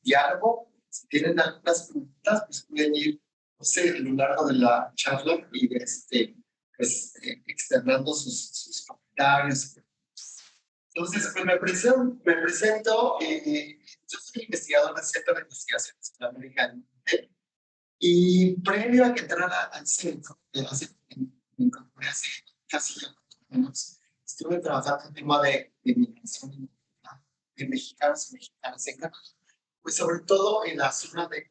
diálogo. Si tienen algunas preguntas, pues pueden ir, no sé, a lo largo de la charla y externando sus comentarios. Entonces, pues me presento yo soy investigador del Centro de Investigaciones en América del Norte, y previo a que entrara al centro, me incorporé hace casi ya 4 años, estuve trabajando en el tema de migración de mexicanos y mexicanas en Canadá, pues sobre todo en la zona de un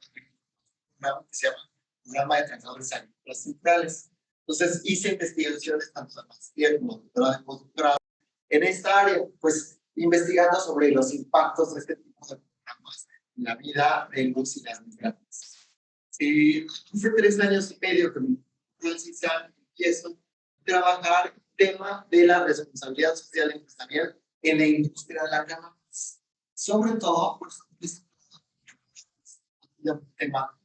programa que se llama Programa de Trabajadores Agrícolas Centrales. Entonces hice investigaciones tanto de maestría como doctorado y postdoctorado en esta área, pues investigando sobre los impactos de este tipo de programas en la vida de los y las migrantes. Hace 3 años y medio que me empiezo a trabajar el tema de la responsabilidad social y empresarial en la industria de la cannabis. Sobre todo, pues, es un tema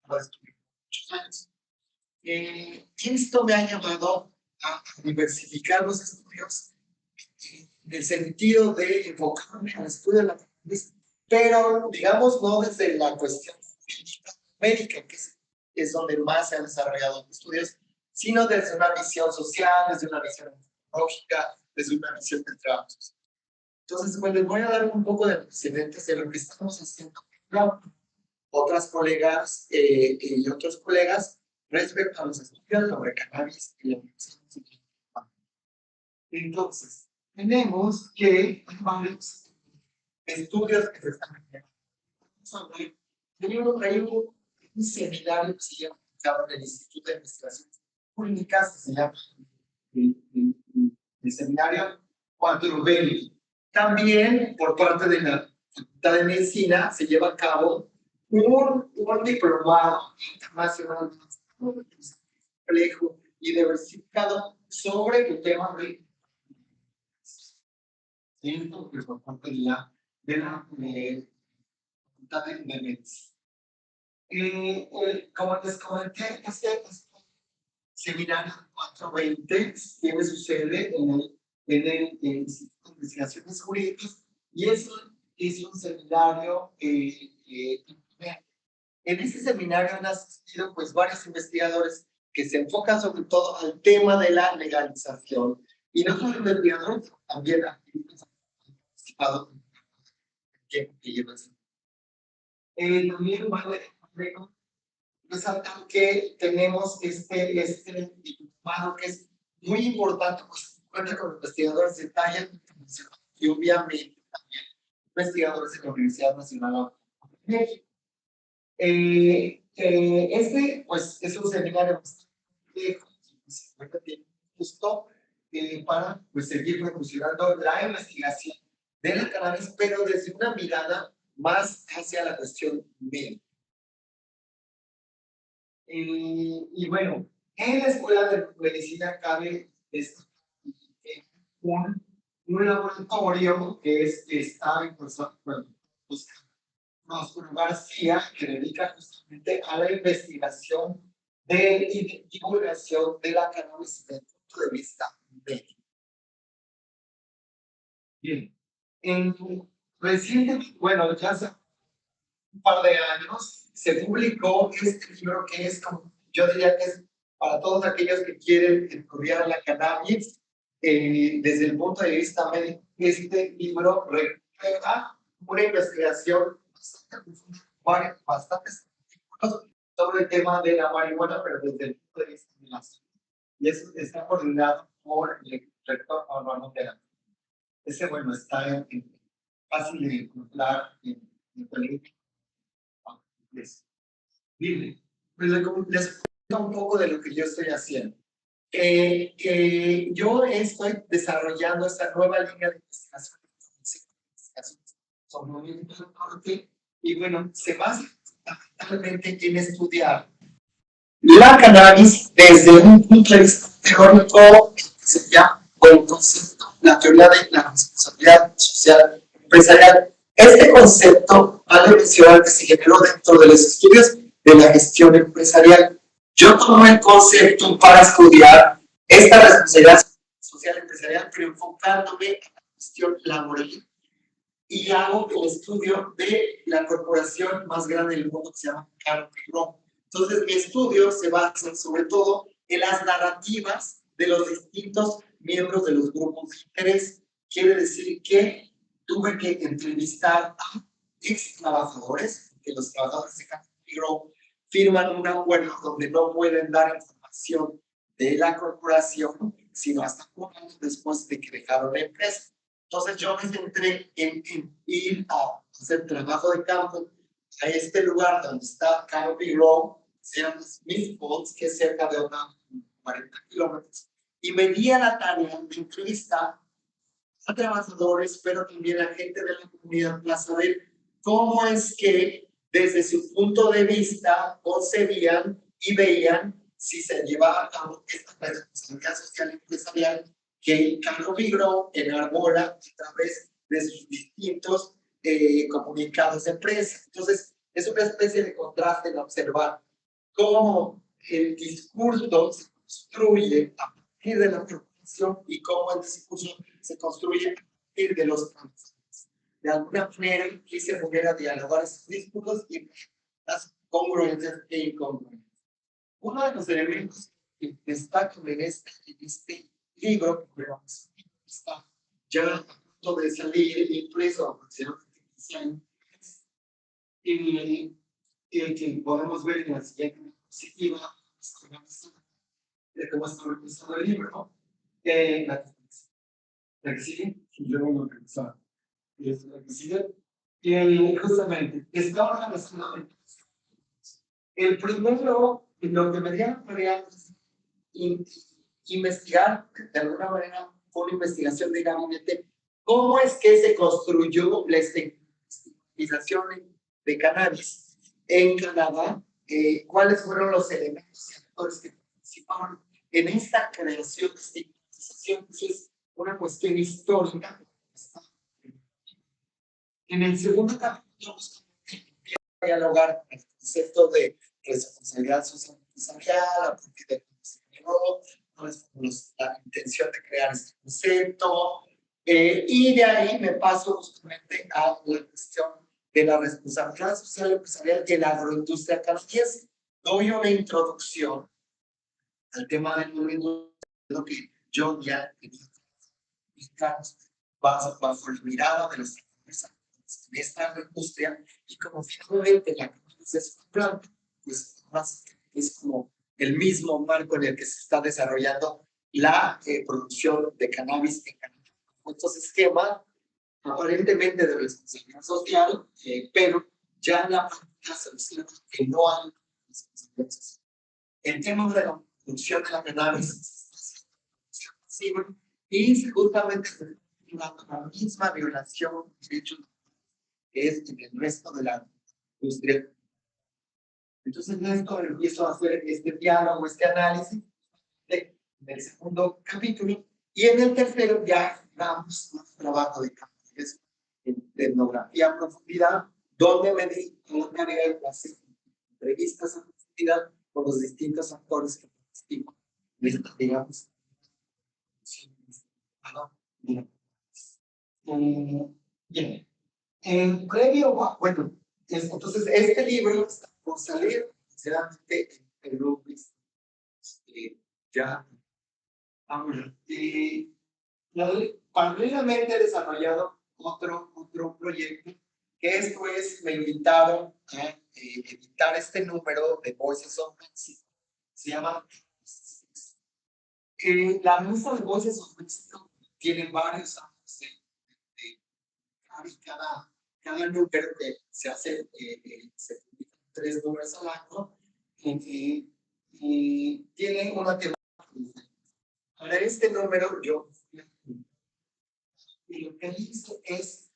para estudiar muchos años. Esto me ha llevado a diversificar los estudios en el sentido de enfocarme al estudio de la cannabis, pero digamos no desde la cuestión médica, que es donde más se han desarrollado los estudios, sino desde una visión social, desde una visión lógica, desde una visión del trabajo. Entonces, pues les voy a dar un poco de antecedentes de lo que estamos haciendo otras colegas y otros colegas respecto a los estudios sobre cannabis y la investigación. Entonces, tenemos que hay varios estudios que se están haciendo. Hay un seminario que se llama el Instituto de Investigaciones Públicas, que se llama el seminario 420. También, por parte de la Facultad de Medicina, se lleva a cabo un diplomado internacional complejo y diversificado sobre el tema de por parte de la Facultad de Medicina. Como les comenté, este seminario 420 tiene su sede en el Instituto de Investigaciones Jurídicas, y es un seminario en ese seminario han asistido pues varios investigadores que se enfocan sobre todo al tema de la legalización, y no solo investigadores, también activistas han participado en el tiempo que lleva así. También vale resaltar que tenemos este diplomado que es muy importante, pues cuenta con investigadores de talla internacional y obviamente también investigadores de la Universidad Nacional de México. Pues es un seminario bastante justo para pues seguir promocionando la investigación de la cannabis, pero desde una mirada más hacia la cuestión médica. Y bueno, en la Escuela de Medicina cabe un laboratorio que está impulsado por García, que dedica justamente a la investigación y divulgación de la cannabis desde el punto de vista médico. Bien, recientemente, bueno, ya hace un par de años, se publicó este libro que es, como yo diría que es para todos aquellos que quieren estudiar la cannabis desde el punto de vista médico. Este libro refleja una investigación bastantes artículos sobre el tema de la marihuana, pero desde el punto de vista de la salud. Y eso está coordinado por el rector Juan de la. Ese, bueno, está fácil de encontrar en el Bien, pues les cuento un poco de lo que yo estoy haciendo. Yo estoy desarrollando esta nueva línea de investigación sobre movimiento del norte, y bueno, se basa fundamentalmente en estudiar la cannabis desde un punto de vista teórico que se llama el concepto, la teoría de la responsabilidad social empresarial. Este concepto vale mencionar que se generó dentro de los estudios de la gestión empresarial. Yo tomé el concepto para estudiar esta responsabilidad social empresarial, pero enfocándome a la cuestión laboral y hago el estudio de la corporación más grande del mundo que se llama cannábicos. Entonces, mi estudio se basa sobre todo en las narrativas de los distintos miembros de los grupos de interés. Quiere decir que tuve que entrevistar a ex trabajadores, que los trabajadores de cannábicos firman un acuerdo donde no pueden dar información de la corporación, sino hasta 4 años después de que dejaron la empresa. Entonces yo me centré en ir a hacer trabajo de campo a este lugar donde está Canopy Grove, se llama Smith Falls, que es cerca de unos 40 kilómetros, y me di a la tarea de entrevistar a trabajadores, pero también a gente de la comunidad para saber cómo es que desde su punto de vista concebían y veían si se llevaba a cabo esta responsabilidad social empresarial que Canopy Grove enarbora a través de sus distintos comunicados de prensa. Entonces, es una especie de contraste en observar cómo el discurso se construye a partir de la preocupación y cómo el discurso se construye a partir de los campos. De alguna manera, quise volver a dialogar esos discursos y las congruencias e incongruencias. Uno de los elementos que destacan en este libro, que está ya a punto de salir impreso aproximadamente 15 años, y que podemos ver en la siguiente diapositiva de cómo está organizado el libro, ¿no? La que sigue, yo no lo pensaba. Es la que sigue. Justamente, está organizado en el primero, lo que me dieron tarea es investigar, de alguna manera, con una investigación de gabinete, cómo es que se construyó la estigmatización de cannabis en Canadá, cuáles fueron los elementos y actores que participaron en esta creación de estigmatización, que es una cuestión histórica. En el segundo capítulo, a dialogar el concepto de responsabilidad social empresarial, a partir de la intención de crear este concepto, y de ahí me paso justamente a la cuestión de la responsabilidad social empresarial de la agroindustria canadiense. Doy una introducción al tema de la agroindustria, lo que yo ya tenía bajo la mirada de los empresarios en esta industria, y como finalmente la cannabis es un planta, pues más es como el mismo marco en el que se está desarrollando la producción de cannabis en Canadá. Entonces, esquema aparentemente de responsabilidad social, pero ya en la práctica se observa que no hay responsabilidad social. El tema de la producción de la cannabis y justamente la misma violación de derechos que es en el resto de la industria. Entonces, en esto empiezo a hacer este diálogo, este análisis del segundo capítulo, y en el tercero ya damos un trabajo de campo, que es en etnografía a profundidad, donde me dedico a la tarea de hacer entrevistas a profundidad con los distintos actores que participan, digamos. Bien. En previo, bueno, entonces este libro está por salir, sinceramente, en Perú, ya. Ahora, paralelamente he desarrollado otro proyecto, que esto es, me invitaron a editar este número de Voices of Mexico. Se llama la lista de Voices of Mexico tiene varios años cada número que se hace, se publican 3 números al año, y tiene una temática. Para este número, yo lo que hice es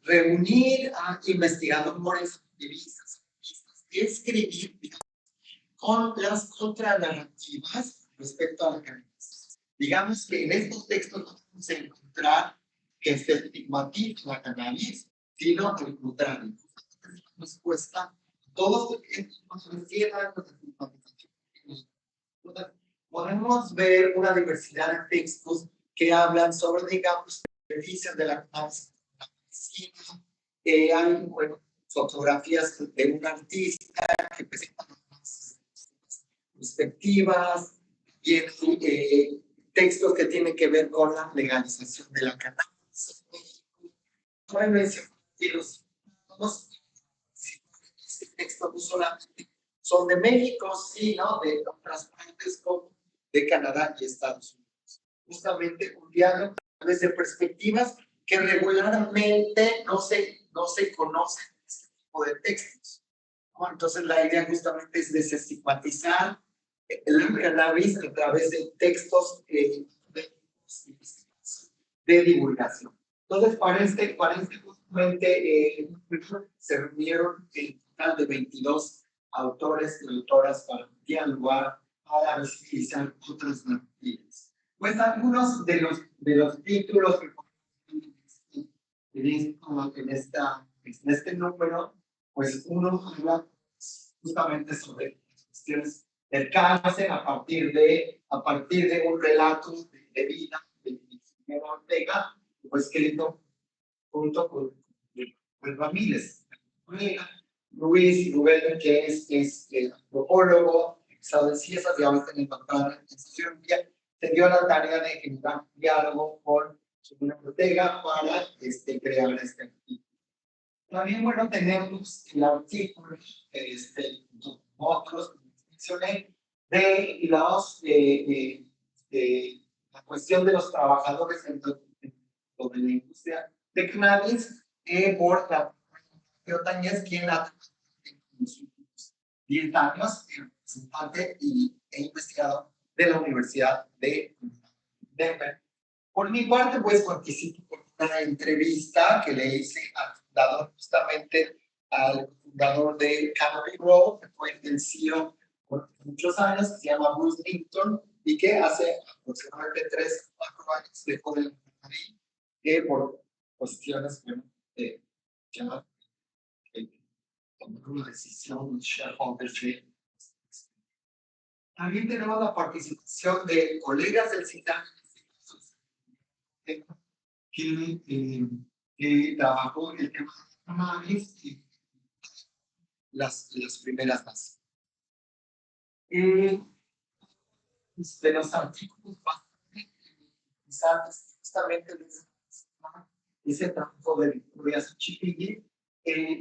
reunir a investigadores, activistas, y escribir con las contranarrativas respecto a la cannabis. Digamos que en estos textos no vamos a encontrar que se estigmatiza la cannabis, sino al contrario. Nos cuesta todos los que nos refieren a la estigmatización. Podemos ver una diversidad de textos que hablan sobre, digamos, beneficios de la cannabis cine, hay, bueno, fotografías de un artista que presenta perspectivas, y textos que tienen que ver con la legalización de la cannabis. Bueno, este texto no solamente son de México, sino de otras partes como de Canadá y Estados Unidos. Justamente un diálogo a través de perspectivas que regularmente no se conocen este tipo de textos, ¿no? Entonces la idea justamente es desestigmatizar el cannabis a través de textos de divulgación. Entonces, para este justamente se reunieron el total de 22 autores y autoras para dialogar, para visibilizar otras narrativas. Pues algunos de los títulos en este número, pues uno habla justamente sobre cuestiones del cáncer a partir de un relato de vida de Miguel Ortega, pues escrito junto con Ramírez. Luis Rubén, que es antropólogo, egresado en ciencias y ahora en doctorado en sociología, se dio la tarea de generar un diálogo con Miguel Ortega para crear este artículo. También, bueno, tenemos el artículo, otros, mencioné, de la cuestión de los trabajadores dentro de la industria de cannabis, por la Otañez, quien ha en los últimos 10 años, representante e investigador de la Universidad de Denver. Por mi parte, pues participo por una entrevista que le hice al fundador, justamente al fundador de Canopy Grove, que fue el CEO por muchos años, que se llama Bruce Linton, y que hace aproximadamente 3 o 4 años dejó de la compañía, que por cuestiones, bueno, ya tomar una decisión, shareholders. También tenemos la participación de colegas del CITAN, que trabajó el tema de cannabis y las primeras bases. De los artículos bastante interesantes, justamente ese trabajo de Victoria Chipigui,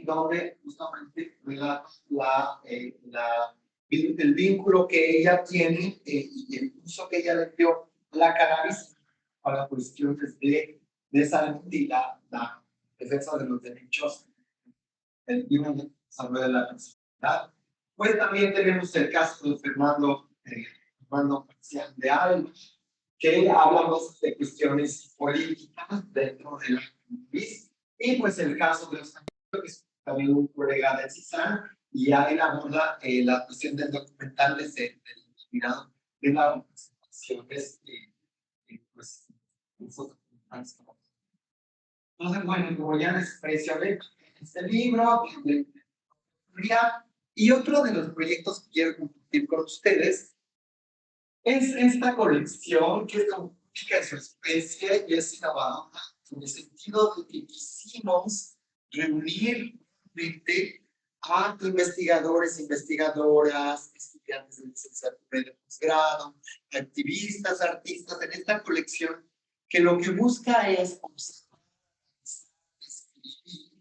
donde justamente relata el vínculo que ella tiene y el uso que ella le dio a la cannabis para cuestiones de salud y la defensa de los derechos del desarrollo de la personalidad. Pues también tenemos el caso de Fernando Marcial de Alba, que hablamos de cuestiones políticas dentro de la cannabis, y pues el caso de los que es también un colega de CISAN, y ya él aborda la cuestión del documental del inspirado de las representaciones pues entonces, bueno, como ya les mencioné, este libro, y otro de los proyectos que quiero compartir con ustedes es esta colección que es la única de su especie y es innovadora en el sentido de que quisimos reunir a investigadores, investigadoras, estudiantes de licenciatura y de posgrado, activistas, artistas en esta colección que lo que busca es observar, escribir,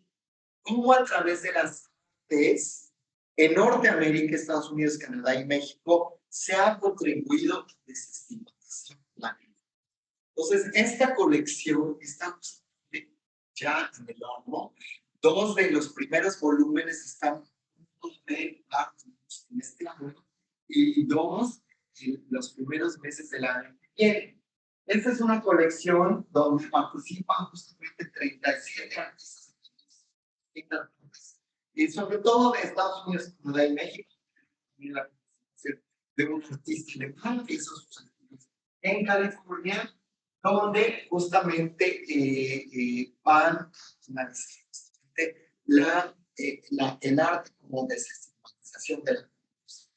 cómo a través de las artes en Norteamérica, Estados Unidos, Canadá y México se ha contribuido a desestigmatizar la vida. Entonces, esta colección está ya en el horno. 2 de los primeros volúmenes están en este año y 2 en los primeros meses del año que viene. Esta es una colección donde participan justamente 37 artistas y sobre todo de Estados Unidos, Canadá y México. La participación de un artista alemán que hizo sus estudios en California, donde justamente van a analizar el arte como desestigmatización de la cosa.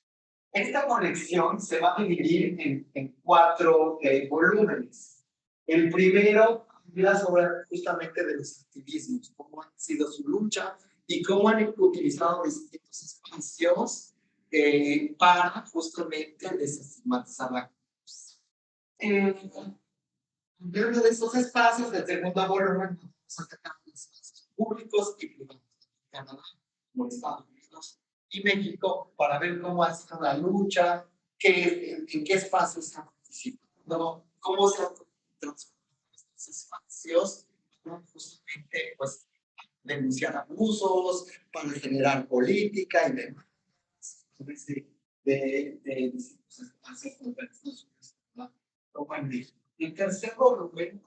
Esta colección se va a dividir en 4 volúmenes. El primero habla sobre justamente de los activismos, cómo ha sido su lucha y cómo han utilizado distintos espacios para justamente desestigmatizar la cruz. Dentro de estos espacios, del segundo volumen, vamos a atacar los espacios públicos y privados en Canadá, como Estados Unidos y México, para ver cómo ha sido la lucha, en qué espacios están participando, cómo se han transformado estos espacios, para justamente pues, denunciar abusos, para generar política y demás. De distintos espacios como Estados Unidos. El tercer volumen,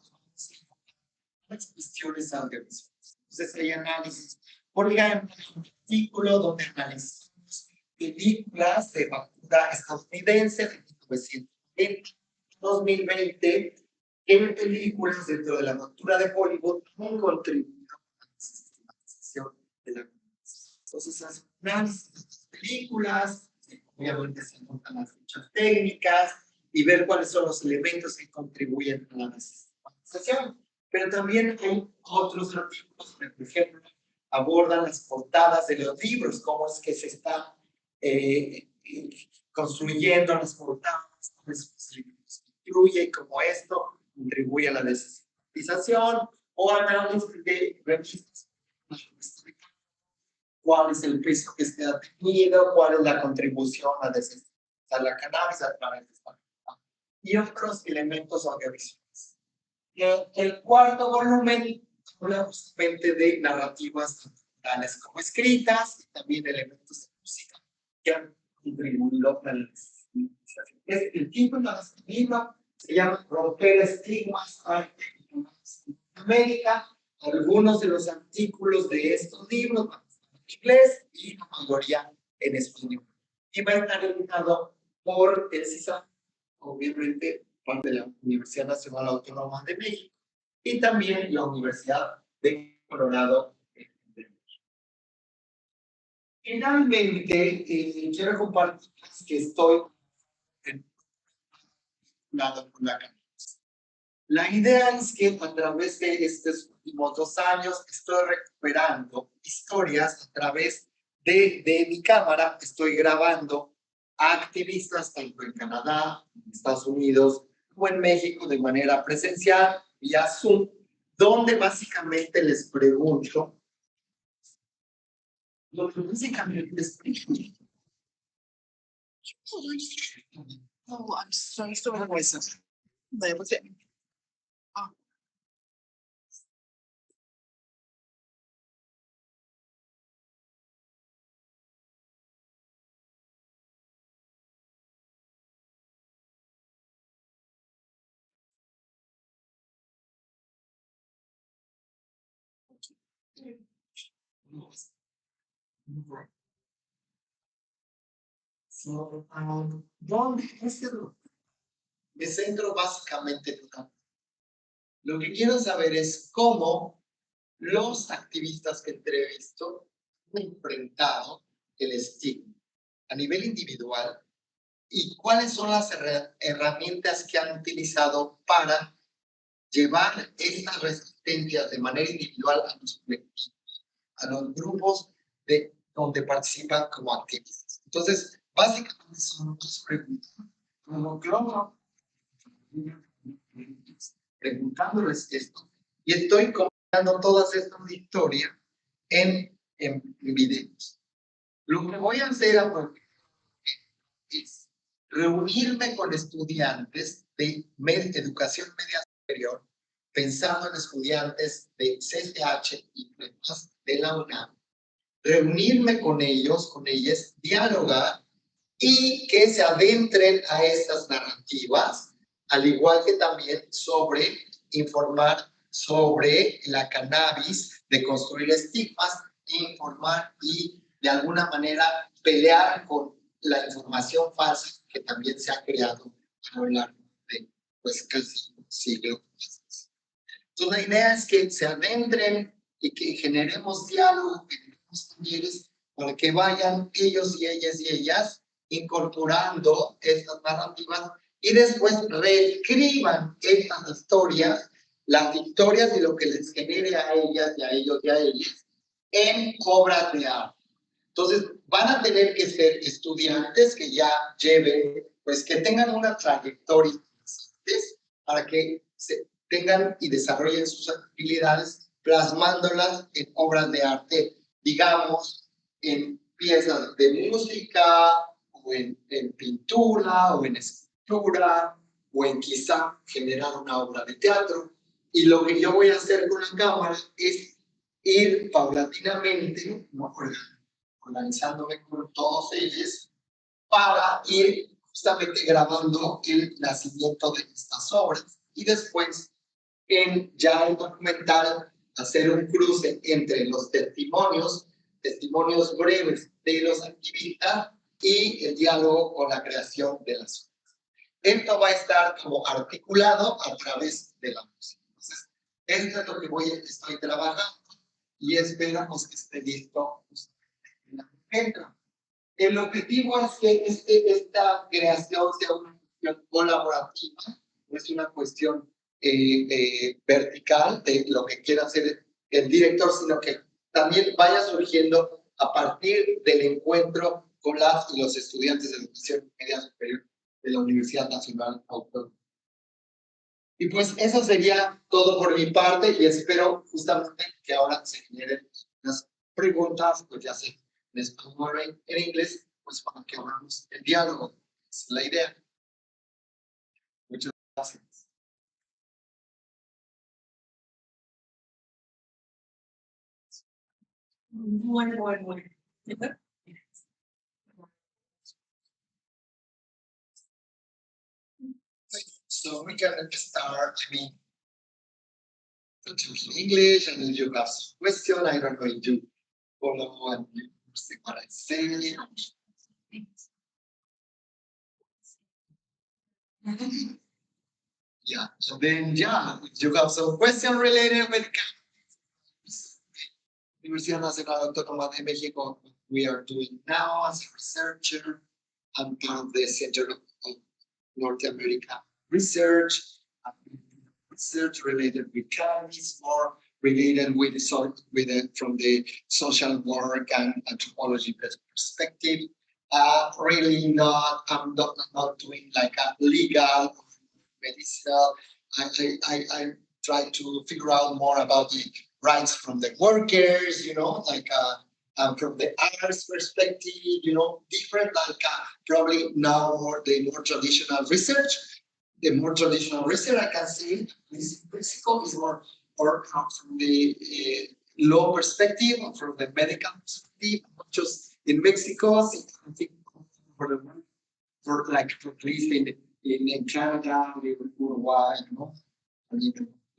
las cuestiones audiovisuales. Entonces hay análisis, por ejemplo, un artículo donde analizamos películas de factura estadounidense de 1920, 2020, en películas dentro de la factura de Hollywood han contribuido a la sistematización de la comunicación. Entonces, hace un análisis de estas películas, obviamente se anotan las fichas técnicas y ver cuáles son los elementos que contribuyen a la desestigmatización. Pero también hay otros artículos que, por ejemplo, abordan las portadas de los libros, cómo es que se está construyendo las portadas, cómo es que se construye y cómo esto contribuye a la desestigmatización, o análisis de revistas, cuál es el peso que se ha tenido, cuál es la contribución a desestigmatizar la cannabis a través de esta y otros elementos audiovisuales. El cuarto volumen habla justamente de narrativas tanto orales como escritas y también elementos de música que han contribuido a la desestigmatización. El título de este libro se llama Romper estigmas, arte en América. Algunos de los artículos de estos libros van a estar en inglés y la mayoría en español. Y va a estar editado por el CISA, obviamente parte de la Universidad Nacional Autónoma de México y también la Universidad de Colorado. Finalmente, quiero compartir que estoy vinculado con la cannabis. La idea es que a través de estos últimos 2 años estoy recuperando historias a través de mi cámara, estoy grabando a activistas tanto en Canadá, en Estados Unidos o en México de manera presencial vía Zoom, donde básicamente les pregunto, lo que básicamente les pregunto. Oh, I'm so voices. Oh. So, ¿dónde es me centro básicamente en una. Lo que quiero saber es cómo los activistas que entrevisto han enfrentado el estigma a nivel individual y cuáles son las herramientas que han utilizado para llevar estas resistencias de manera individual a los colectivos, a los grupos donde participan como activistas. Entonces, básicamente son 2 preguntas. Como clono, preguntándoles esto, y estoy contando todas estas historias en videos. Lo que voy a hacer es reunirme con estudiantes de educación media superior, pensando en estudiantes de CCH y demás de la UNAM, reunirme con ellos, con ellas, dialogar y que se adentren a estas narrativas, al igual que también sobre informar sobre la cannabis, de construir estigmas, informar y de alguna manera pelear con la información falsa que también se ha creado a lo largo de pues, casi un siglo. Entonces la idea es que se adentren y que generemos diálogo, que generemos talleres para que vayan ellos y ellas incorporando estas narrativas y después reescriban estas historias las historias y lo que les genere a ellas y a ellos y a ellas en obras de arte. Entonces, van a tener que ser estudiantes que ya lleven, pues que tengan una trayectoria para que se tengan y desarrollen sus habilidades plasmándolas en obras de arte, digamos, en piezas de música, o en pintura, o en escultura, o en quizá generar una obra de teatro. Y lo que yo voy a hacer con la cámara es ir paulatinamente, ¿no?, organizándome con todos ellos para ir justamente grabando el nacimiento de estas obras. Y después, ya el documental, hacer un cruce entre los testimonios breves de los activistas y el diálogo con la creación de las obras. Esto va a estar como articulado a través de la música. Entonces, esto es lo que estoy trabajando y esperamos que esté listo en la entra. El objetivo es que esta creación sea una cuestión colaborativa, no es una cuestión vertical de lo que quiera hacer el director, sino que también vaya surgiendo a partir del encuentro con las y los estudiantes de educación media superior de la Universidad Nacional Autónoma. Y pues eso sería todo por mi parte y espero justamente que ahora se generen unas preguntas, pues ya sea en español o en inglés, pues para que hagamos el diálogo. Esa es la idea. Muchas gracias. Bueno. So we can start, in English, and if you have some question, I don't know if you follow and you see what I say. Yeah, so then, if you have some question related with Universidad Nacional Autónoma de México, we are doing now as a researcher. I'm part of the Center of North America Research, research related with cannabis, more related with from the social work and anthropology perspective. Really I'm not doing like a legal medicinal. I try to figure out more about the rights from the workers, like from the arts perspective, different, like probably now the more traditional research. The more traditional research I can see is Mexico is more or from the law perspective, or from the medical perspective, not just in Mexico. I think for at least in Canada, Uruguay, but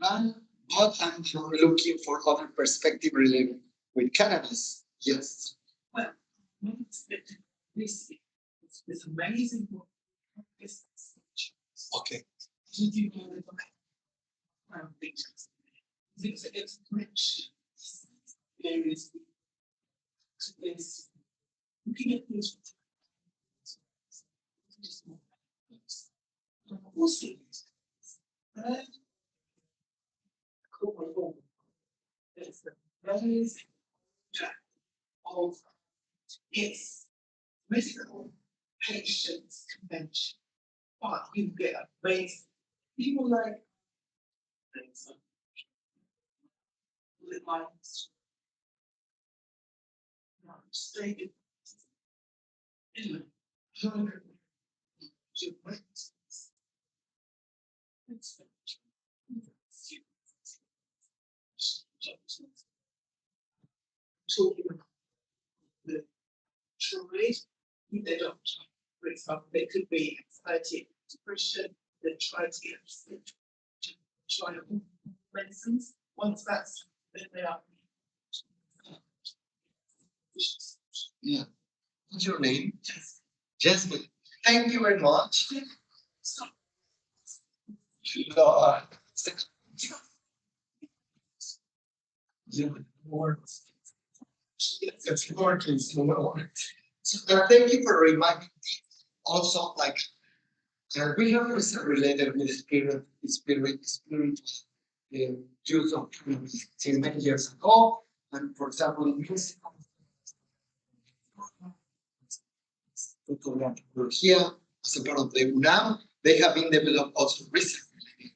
I'm looking for other perspective related with cannabis. Yes. Well, this amazing work. Okay. It's rich. There is looking at this. Of its medical patients convention, but you get a base. People like stated in talking about the choice they don't. For example, they could be anxiety, depression, they try to get try medicines. Once that's then they are. Yeah. What's your name? Jasmine. Thank you very much. Thank you for reminding me. Also, like we have research related with spirit. use of cannabis since many years ago. And for example, in Mexico, here, as a part of the UNAM, they have been developed also recently.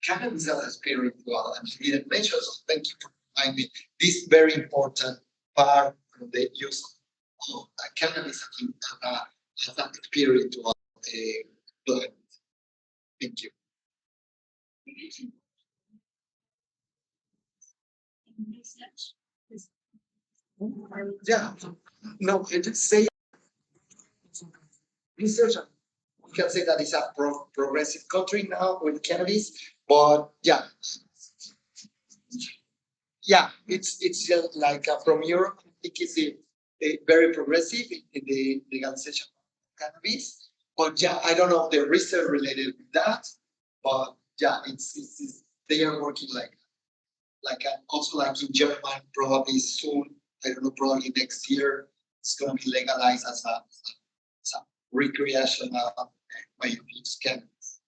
Cannabis as a spiritual, and I didn't mention, so thank you for reminding me this very important part of the use of cannabis as a spiritual plant. Thank you. Yeah, no, I just say research. We can say that it's a progressive country now with cannabis, but yeah, it's just like from Europe. I think it's a very progressive in the legalization of cannabis. But yeah, I don't know the research related with that, but yeah, it's they are working also like in Germany probably soon. I don't know, probably next year it's gonna be legalized as a recreational way of use cannabis.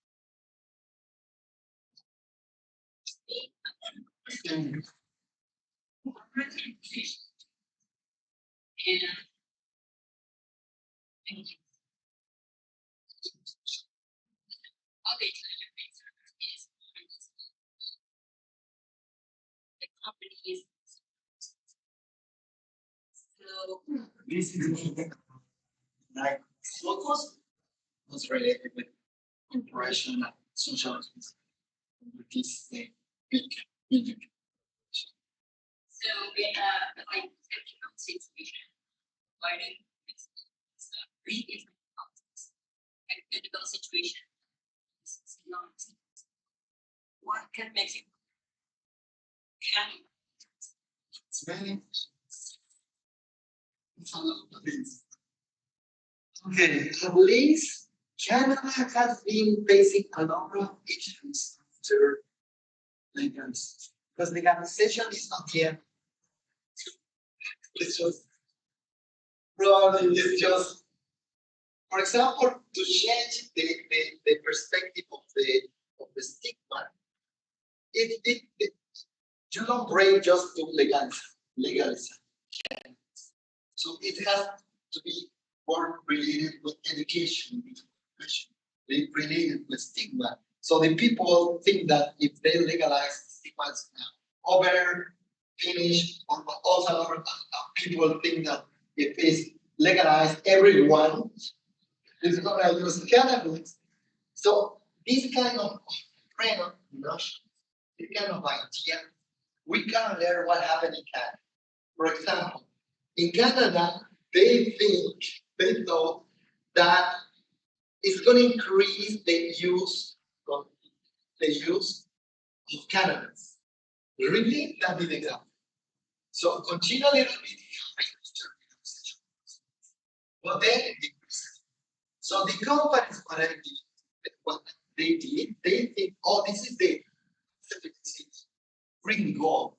Mm. This is like what was related with operation and social with this big big. So in a like technical situation, learning is really a critical situation. What can make it can it's many okay, at least Canada has been facing a number of issues after legalization because legalization is not yet. It's just probably it's just for example to change the perspective of the stigma. It you don't bring just to legalize. So it has to be more related with education, related with stigma. So the people think that if they legalize stigma is over, finished, or also a lot of people think that if it's legalized, everyone is gonna use cannabis. So this kind of trend, this kind of idea, we can learn what happened in Canada. For example, in Canada, they thought that it's going to increase the use of cannabis. Really, that didn't happen. So continue a little bit. But then it decreased. So the companies, what they did, they think, oh, this is the bring gold.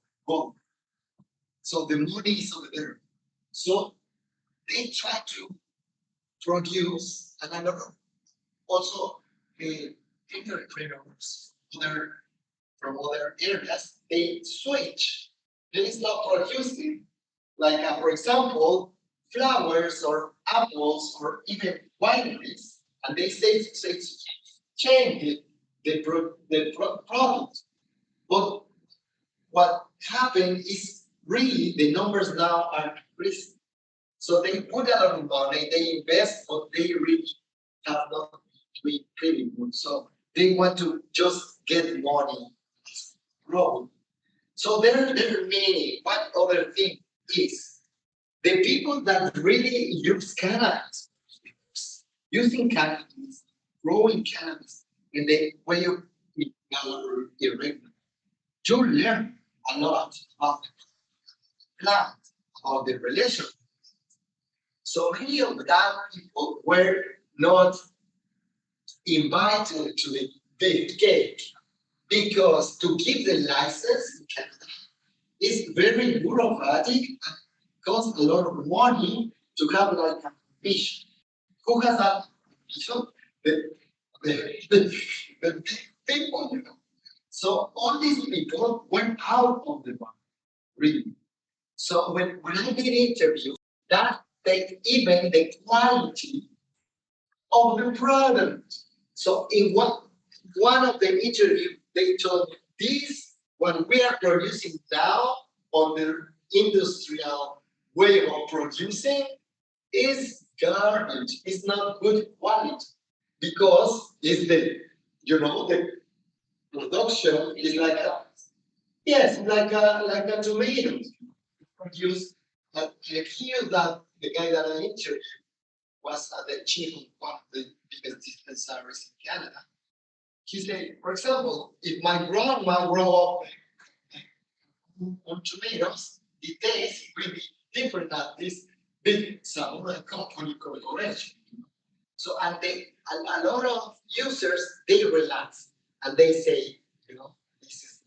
So the money is over there. So they try to produce another also entrepreneurs from other areas. They switch. They stop producing, like for example, flowers or apples or even wineries, and they say change the product. But what happened is really the numbers now are increasing. So they put a lot of money, they invest, but they really have not been pretty good. So they want to just get money, grow. So there are many. One other thing is the people that really use cannabis, using cannabis, growing cannabis in the way of irregular. You learn a lot about the plant, about the relation. So many of that people were not invited to the big cake because to give the license in Canada is very bureaucratic and costs a lot of money to have like a fish. Who has that vision? The people, So all these people went out of the market, really. So when I did interviews, that affect even the quality of the product. So in one of the interviews, they told me this, what we are producing now on the industrial way of producing is garbage. It's not good quality because it's the, the production is like a, yes, like a tomato. Produce, here that the guy that I interviewed was at the chief of one of the biggest dispensaries in Canada. He said, for example, if my grandma grew up on tomatoes, the taste will be different than this big samurai company corporation. So, and a lot of users, they relax and they say, this is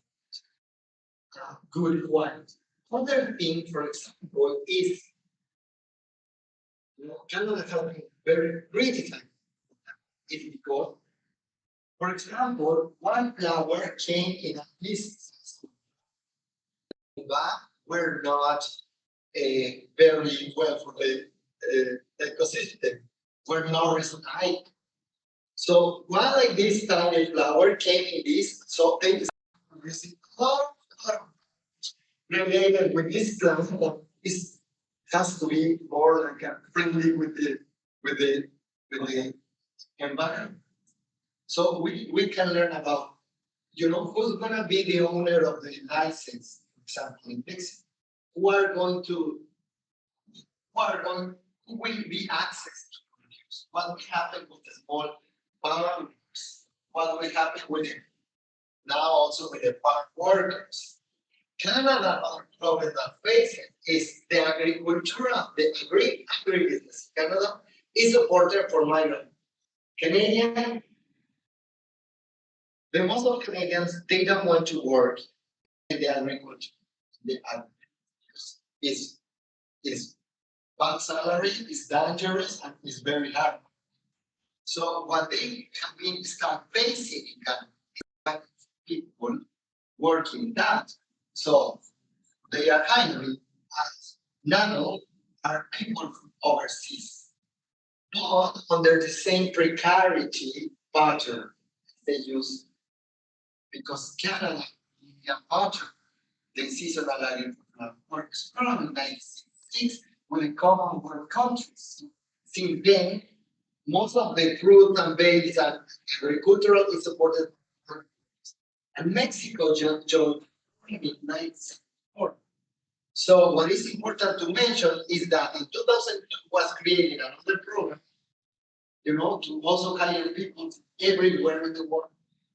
good quality. Other thing, for example, is Canada has been very critical. It's because, for example, one flower came in a piece, but were not very well for the ecosystem, were not recycled. So one like this tiny flower came in this, so they producing a lot related with this plant that is has to be more like friendly with the environment. So we can learn about, who's gonna be the owner of the license, for example, in Mexico, who will be access to produce, what will happen with the small farmers, what will happen with it now also with the farm workers. Canada, our problem that facing is the agricultural, the agribusiness. Canada is supported for migrant. Canadian, the most of Canadians, they don't want to work in the agriculture. The agriculture is bad salary, is dangerous, and is very hard. So what they have been start facing in Canada is people working that. So they are hiring as now are people from overseas, but under the same precarity pattern they use because Canada Indian pattern, the seasonal agricultural works from 1966 with the Commonwealth countries. Since then, most of the fruit and veggies and agricultural is supported. And Mexico joined in 1974. So what is important to mention is that in 2002 was created another program, to also hire people everywhere in the world.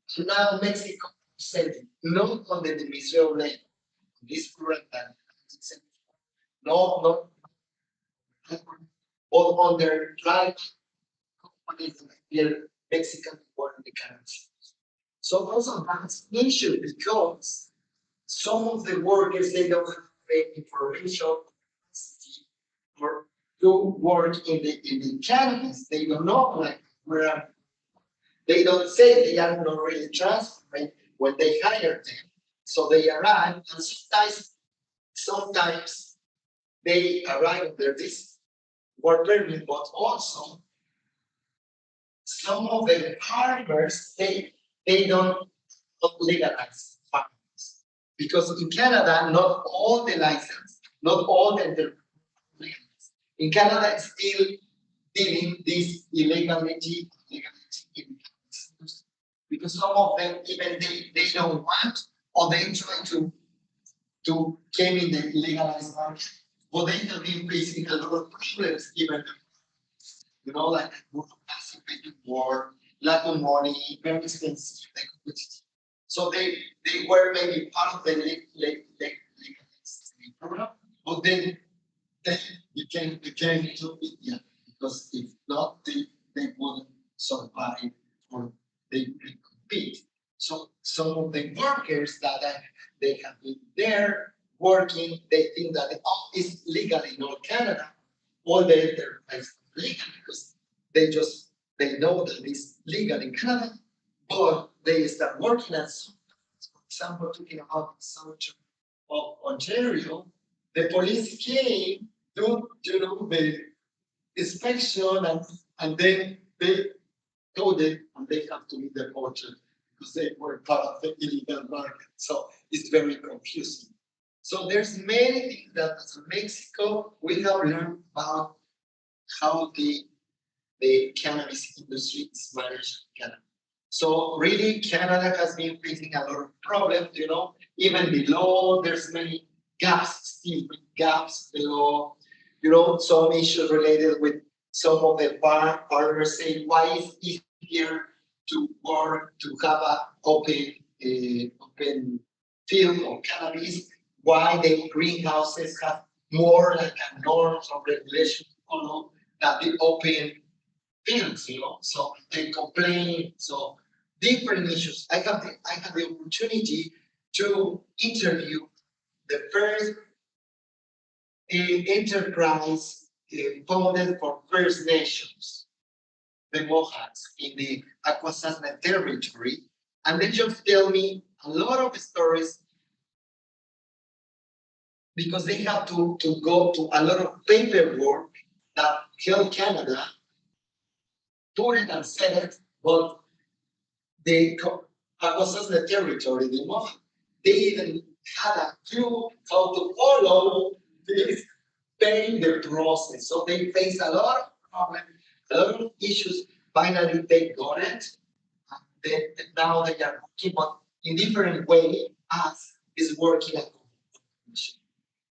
So now Mexico said not on the Ministry of Labor, this program that no, but on their private companies here, Mexican work in the country. So also that's an issue because some of the workers they don't have information or do work in the cannabis. They don't know like where they don't say they are not really transparent when they hire them. So they arrive and sometimes they arrive under this work permit, but also some of the farmers they don't legalize farmers. Because in Canada, not all the license, not all the enterprises. In Canada, it's still dealing this illegality because some of them even they don't want or they try to came in the legalized market, but they have been facing a lot of problems even like passive war, lack of money, very expensive. So they were maybe part of the legalized program, but then they became into India because if not, they wouldn't survive or they would compete. So some of the workers that they have been there working, they think that it's legal in all Canada, all the enterprise legal because they know that it's legal in Canada, but they start working as example, talking about the south of Ontario, the police came to, the inspection, and then they told it, and they have to be deported because they were part of the illegal market. So it's very confusing. So there's many things that as in Mexico, we have learned about how the cannabis industry is managed in Canada. So really, Canada has been facing a lot of problems, even below, there's many gaps, still gaps below, some issues related with some of the partners saying why it's easier to work, to have an open field of cannabis, why the greenhouses have more like a norms or regulations to follow than the open fields, so they complain, so different issues. I had the opportunity to interview the first enterprise founded for First Nations, the Mohawks, in the Akwesasne territory, and they just tell me a lot of stories because they have to go to a lot of paperwork that Health Canada put it and said it, but the Akwesasne territory, the Mohawk, they even had a clue how to follow this the process. So they face a lot of problems, a lot of issues. Finally, they got it. And now they are working, but in different way as is working at commission.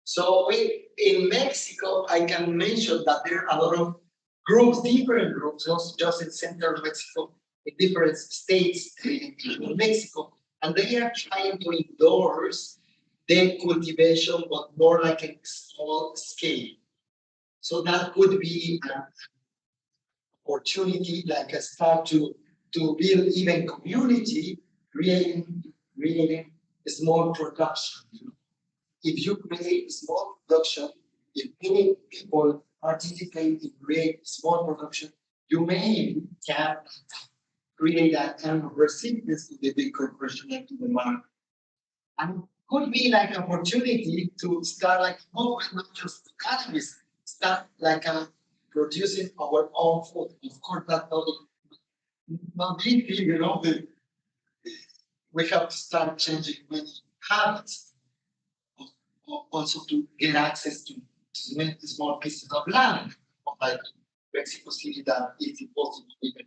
So in Mexico, I can mention that there are a lot of groups, different groups, not just in central Mexico, in different states in Mexico, and they are trying to endorse the cultivation, but more like a small scale. So that could be an opportunity, like a start to build even community, creating a small production. If you create small production, if many people participate in create small production, you may can create a kind of resistance to the big corporation and to the market. And could be like an opportunity to start like movement, not just cannabis, start like producing our own food. Of course, that not easy, we have to start changing many habits, also to get access to many small pieces of land, like Mexico City, that is impossible even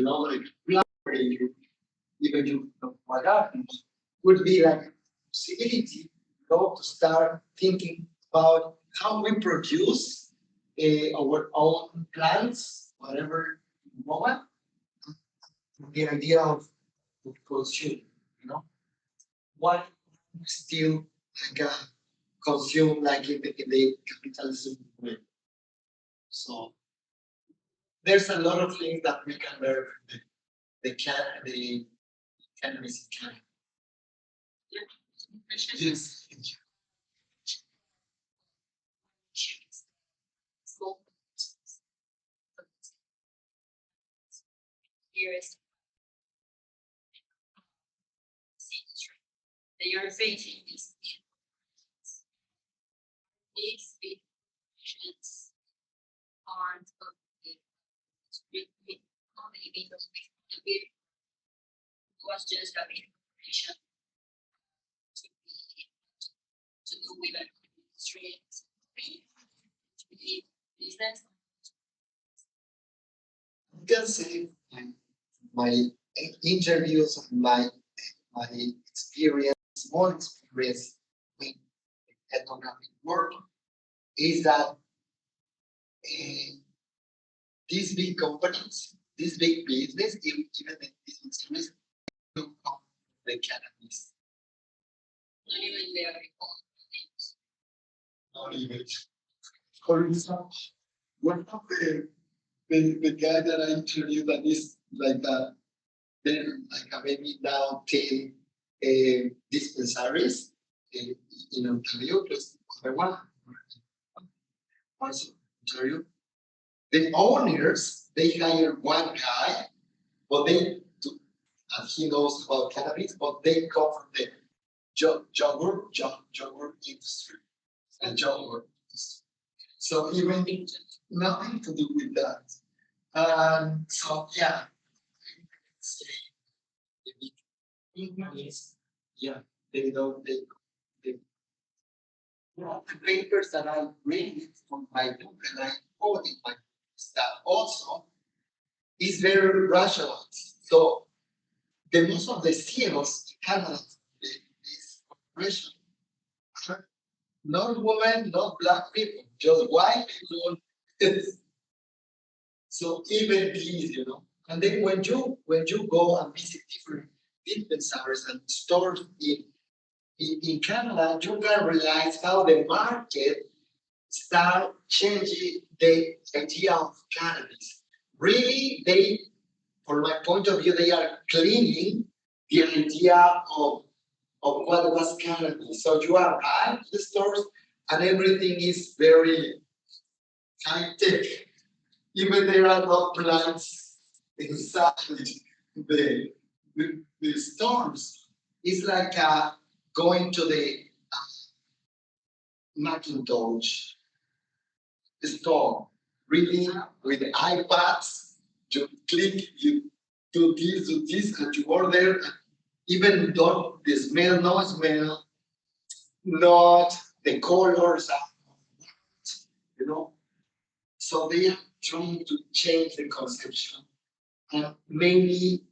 like even you would be like a possibility, to start thinking about how we produce our own plants, whatever you want, the idea of consume, what still like consume like in the capitalism way. So there's a lot of things that we can learn from the cannabis in Canada. Yes. Years they are facing these big patients aren't only because it was just having information to do with an industry business. I can say my interviews and my experience, small experience with ethnographic work is that these big companies, these big business, even the business, look on the cannabis. Not even the agriculture. Not even. For example, one of the guy that I interviewed that is like that, then like maybe now 10 dispensaries in Ontario, plus other one, also Ontario. The owners, they hire one guy, but they and he knows about cannabis, but they come from the yogurt industry and yogurt industry. So even nothing to do with that. So yeah, say the big companies, yeah, they don't they the papers that I read from my book and I quote in my stuff also is very rational. So the most of the CEOs in Canada, this corporation, are not women, not black people, just white people. So even these, and then when you go and visit different dispensaries and stores in Canada, you can realize how the market start changing the idea of cannabis. Really, they, from my point of view, they are cleaning the idea of what was cannabis. So you arrive to the stores and everything is very high tech. Even there are no plants inside the stores. It's like going to the Macintosh store, reading with iPads. You click, you do this, and you order. Even though the smell, no smell, not the colors, So they are trying to change the conception. And mainly,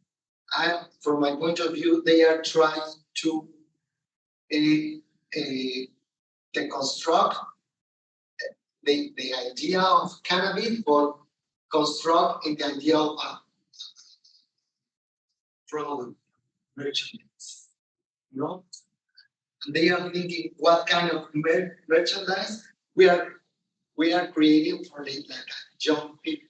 from my point of view, they are trying to deconstruct the idea of cannabis, but construct in the idea of product merchandise. And they are thinking what kind of merchandise we are creating for the young people.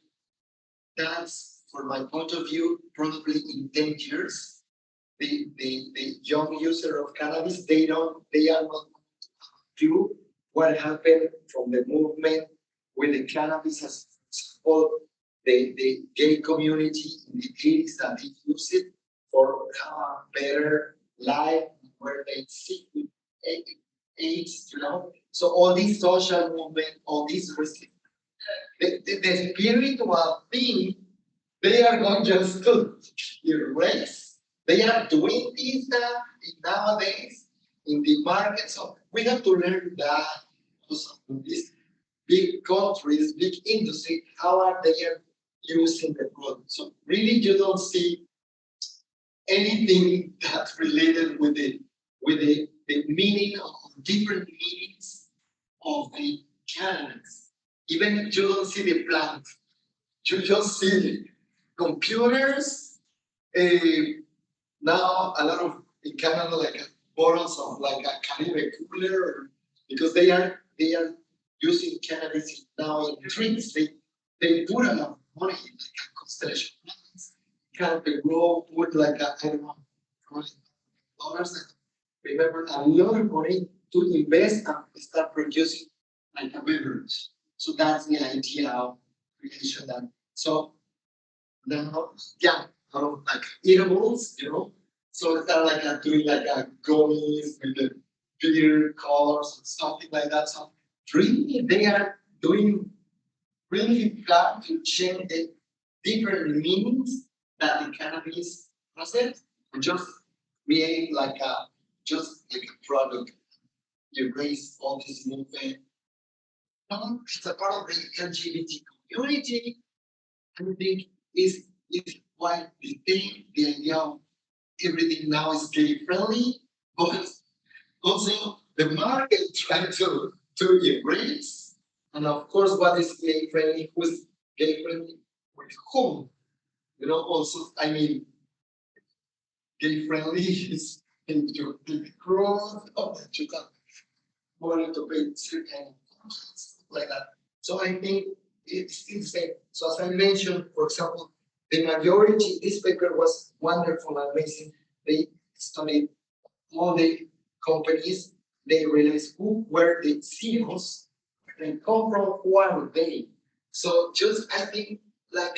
That's, from my point of view, probably in 10 years, the young user of cannabis, they are not do what happened from the movement with the cannabis as well, the gay community in the 80s that they use it for a better life where they seek with AIDS, So all these social movement, all these the spiritual thing, they are going just to erase. They are doing this nowadays in the market. So we have to learn that these big countries, big industry, how are they using the product. So really you don't see anything that's related with the meaning of different meanings of the cannabis. Even you don't see the plant. You just see computers. Now a lot of in Canada, like bottles of like a Caribe cooler, because they are using cannabis now in drinks. They put a lot of money in like a constellation plants. Canopy Grow put like I don't know, $20. Remember a lot of money to invest and start producing like a beverage. So that's the idea of creation. That so now, yeah, like eatables, So it's not like doing like a gummies with the beer colors and something like that. So really, they are doing really hard to change the different meanings that the cannabis process and just create like a product. Erase all this movement. No, it's a part of the LGBT community. I think is quite the thing, the idea of everything now is gay friendly, but also the market trying to erase. And of course, what is gay friendly? Who's gay friendly with whom? Also, I mean, gay friendly is in your growth of that you can want to pay certain like that. So I think it's the same. So as I mentioned, for example, the majority, this paper was wonderful and amazing. They studied all the companies. They realized who were the CEOs and come from, who are they. So just I think like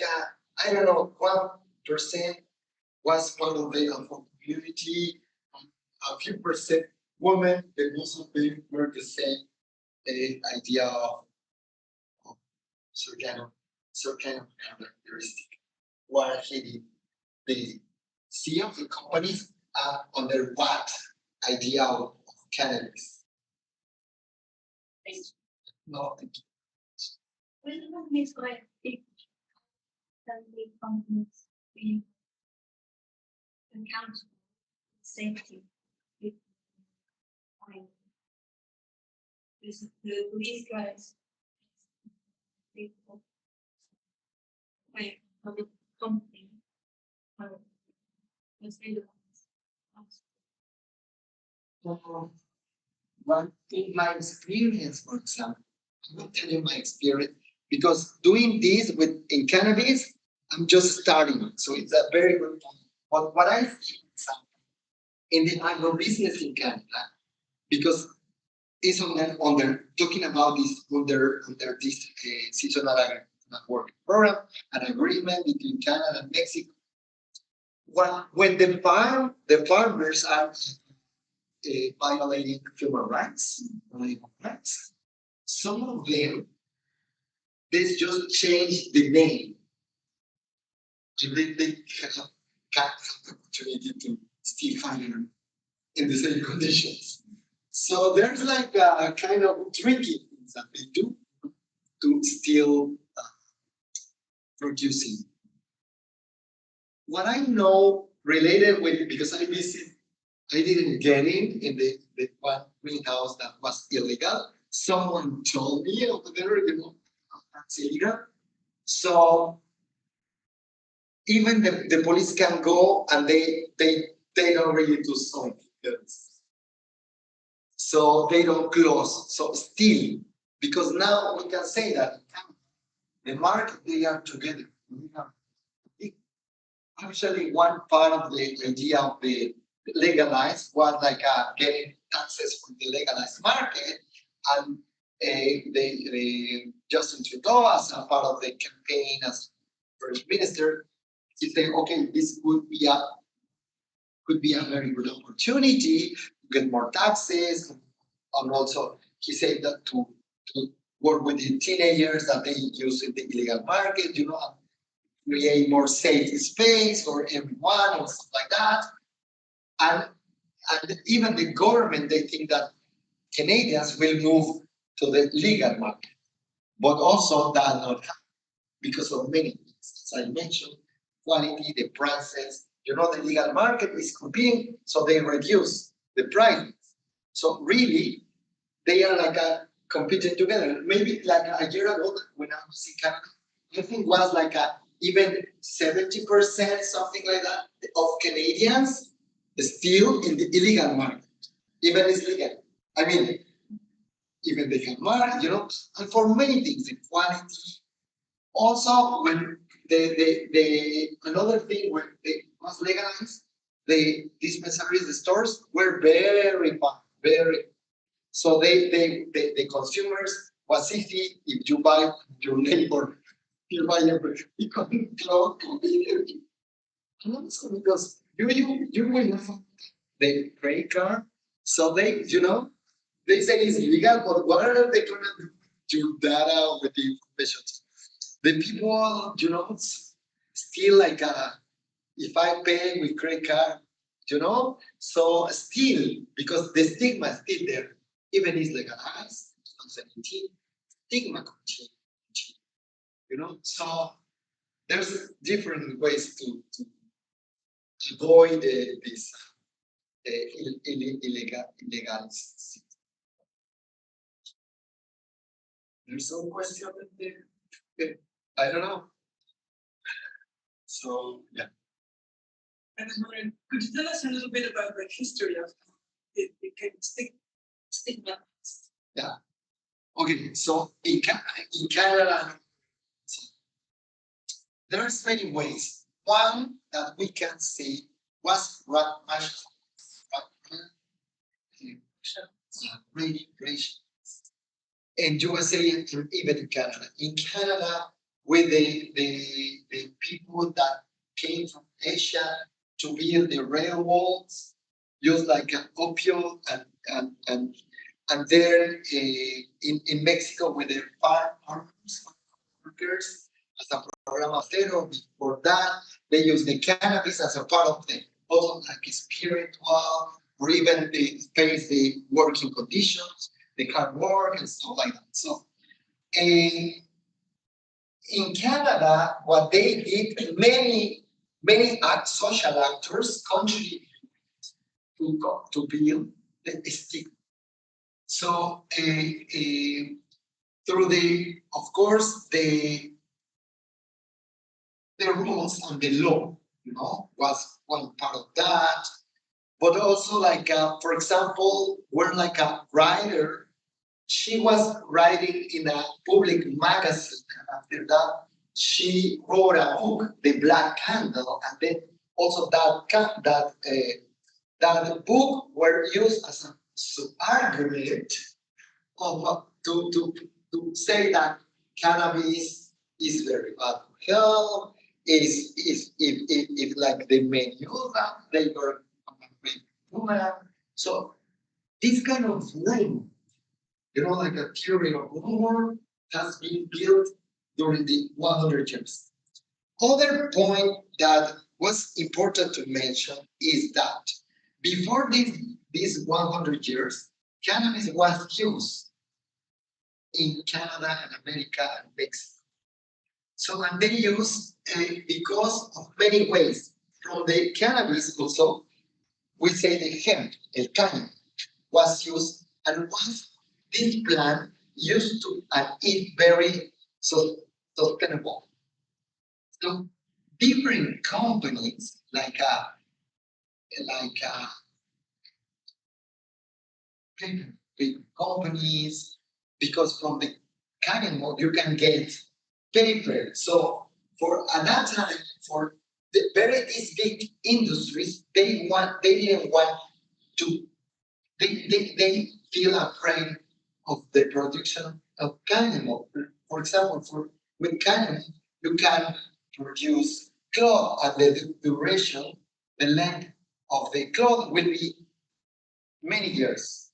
I don't know 1% was part of the Afro community. A few percent women, and most of them were the same idea of certain characteristic. What the CEO of the companies are under what idea of cannabis? Thank you. No, thank you. When companies like big companies being accountable, safety, the police guys, people, like public company, let's say the One in my experience, for example, I will tell you my experience because doing this with in cannabis, I'm just starting, so it's a very good point. But what I see, for example, in the agro-business in Canada, because it's on their talking about this under this seasonal work program, an agreement between Canada and Mexico. When the farmers are violating human rights, some of them they just change the name. They have the opportunity to still hire in the same conditions. So there's like a kind of tricky things that they do to still producing. What I know related with, because I didn't get in the one greenhouse that was illegal. Someone told me over there, that's illegal. So even the police can go and they don't really do something else. So they don't close. So still, because now we can say that the market, they are together. Actually, one part of the idea of the legalized was like getting taxes from the legalized market, and the Justin Trudeau, as a part of the campaign as first minister, he said, "Okay, this could be a very good opportunity to get more taxes," and also he said that to work with the teenagers that they use in the illegal market, create more safe space for everyone or stuff like that. And even the government, they think that Canadians will move to the legal market. But also that not happen because of many things. As I mentioned, quality, the prices. The legal market is competing, so they reduce the prices. So really, they are like competing together. Maybe like a year ago when I was in Canada, I think was like even 70%, something like that, of Canadians still in the illegal market. Even it's legal. I mean, even they can market, and for many things, the quality. Also, when another thing when they was legalized, the dispensaries, the stores were very fun, very. So the consumers was easy if you buy your neighbor, you buy everything. You can close conveniently. Because you will have the credit card. So they say it's illegal, but what are they gonna do with your data with the information? The people, still like if I pay with credit card, so still because the stigma is still there, even it's legalized, 2017, stigma continues. So there's different ways to avoid this illegal. There's some question there. I don't know. So yeah. I was wondering, could you tell us a little bit about the history of it became stigmatized? Yeah. Okay. So in Canada, there's many ways. One that we can see was registration. In USA and even in Canada. In Canada, with the people that came from Asia to build the railroads, used like an opioid, and then in Mexico with the farmers workers as a program zero. Before that, they use the cannabis as a part of the also like spiritual, or even they face the working conditions, the hard work and stuff like that. So in Canada, what they did, many social actors contributed to build the stigma. So through the, of course, the rules and the law, was one part of that. But also, like, for example, when like a writer, she was writing in a public magazine. And after that, she wrote a book, The Black Candle, and then also that book were used as an argument of to say that cannabis is very bad for health. Is if like the men use that, they were woman. So this kind of room, like a theory of rumor, has been built during the 100 years. Other point that was important to mention is that before these 100 years, cannabis was used in Canada and America and Mexico. So, and they use because of many ways. From the cannabis also, we say the hemp, el cáñamo, was used, and was this plant used to and is very sustainable. So different companies like big companies, because from the cáñamo you can get paper. So at that time, for the these big industries, they didn't want to. They feel afraid of the production of cáñamo. For example, with cáñamo, you can produce cloth, and the duration, the length of the cloth will be many years.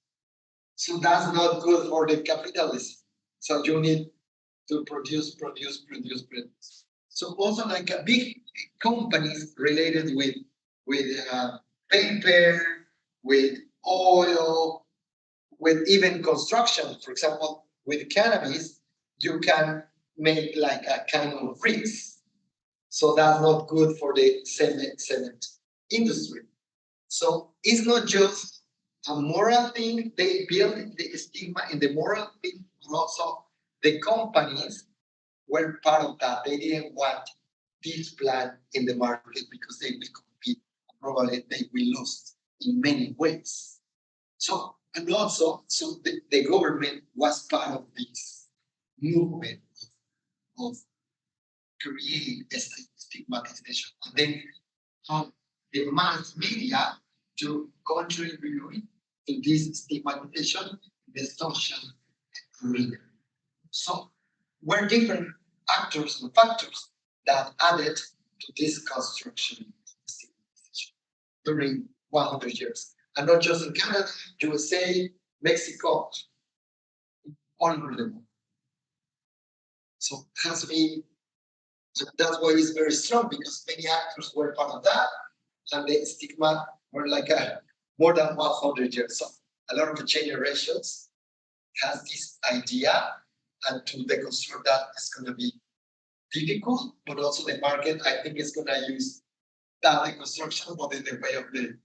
So that's not good for the capitalism. So you need to produce. So also like a big companies related with paper, with oil, with even construction. For example, with cannabis, you can make like a kind of bricks. So that's not good for the cement industry. So it's not just a moral thing. They build the stigma in the moral thing, but also the companies were part of that. They didn't want this plant in the market because they will compete. Probably they will lose in many ways. So, and also, so the government was part of this movement of creating stigmatization. And then the mass media to contribute to this stigmatization, the social arena. So, were different actors and factors that added to this construction during 100 years. And not just in Canada, USA, Mexico, all over the world. So it has been, that's why it's very strong, because many actors were part of that, and the stigma were like more than 100 years. So a lot of the generations has this idea, and to deconstruct that is going to be difficult, but also the market, I think, is going to use that deconstruction, but in the way of the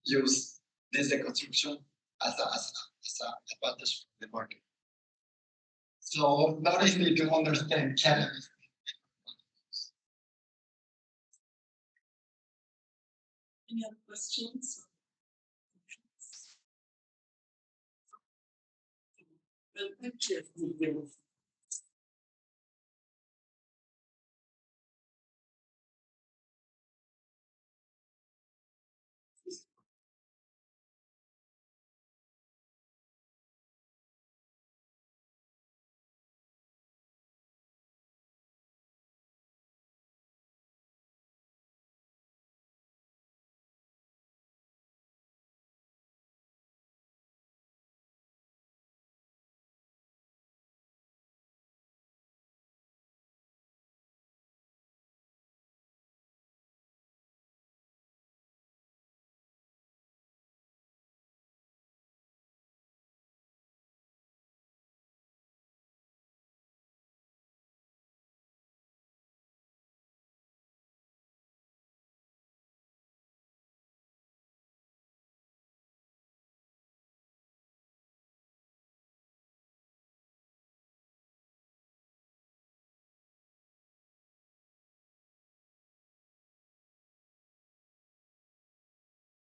use this deconstruction as an advantage for the market. So not easy to understand cannabis. Any other questions? Well, thank you.